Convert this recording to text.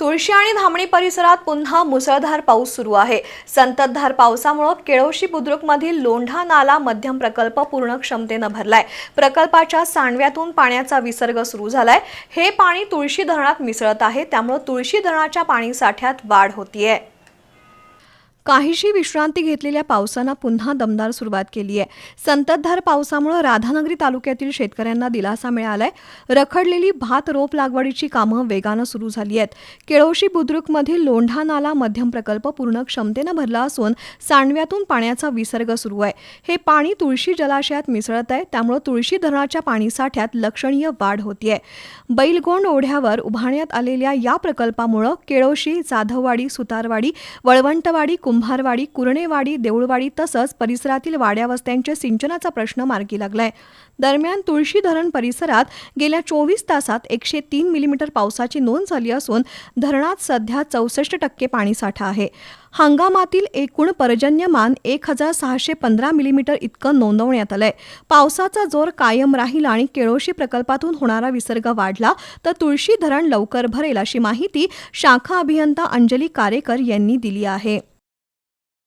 तुळशी आणि धामणी परिसरात पुन्हा मुसळधार पाऊस सुरू आहे। संततधार पावसामुळे केळोशी बुद्रुकमधील लोंढा नाला मध्यम प्रकल्प पूर्ण क्षमतेने भरलाय। प्रकल्पाच्या सांडव्यातून पाण्याचा विसर्ग सुरू झालाय। हे पाणी तुळशी धरणात मिसळत आहे, त्यामुळे तुळशी धरणाच्या पाणी साठ्यात वाढ होतीये। काहीशी विश्रांती घेतलेल्या पावसानं पुन्हा दमदार सुरुवात केली आहे। संततधार पावसामुळे राधानगरी तालुक्यातील शेतकऱ्यांना दिलासा मिळालाय। रखडलेली भात रोप लागवडीची कामं वेगानं सुरू झाली आहेत। केळोशी बुद्रुकमधील लोंढा नाला मध्यम प्रकल्प पूर्ण क्षमतेनं भरला असून सांडव्यातून पाण्याचा विसर्ग सुरू आहे। हे पाणी तुळशी जलाशयात मिसळत आहे, त्यामुळे तुळशी धरणाच्या पाणीसाठ्यात लक्षणीय वाढ होतीये। बैलगोंड ओढ्यावर उभारण्यात आलेल्या या प्रकल्पामुळे केळोशी, जाधववाडी, सुतारवाडी, वळवंटवाडी, कुंभारवाडी, कुरणेवाडी, देऊळवाडी तसंच परिसरातील वाड्या वस्त्यांच्या सिंचनाचा प्रश्न मार्गी लागलाय। दरम्यान तुळशी धरण परिसरात गेल्या 24 तासात 103 मिलीमीटर पावसाची नोंद झाली असून धरणात सध्या 64% पाणीसाठा आहे। हंगामातील एकूण पर्जन्यमान 1615 मिलीमीटर इतकं नोंदवण्यात आलंय। पावसाचा जोर कायम राहील आणि केळोशी प्रकल्पातून होणारा विसर्ग वाढला तर तुळशी धरण लवकर भरेल, अशी माहिती शाखा अभियंता अंजली कारेकर यांनी दिली आहे।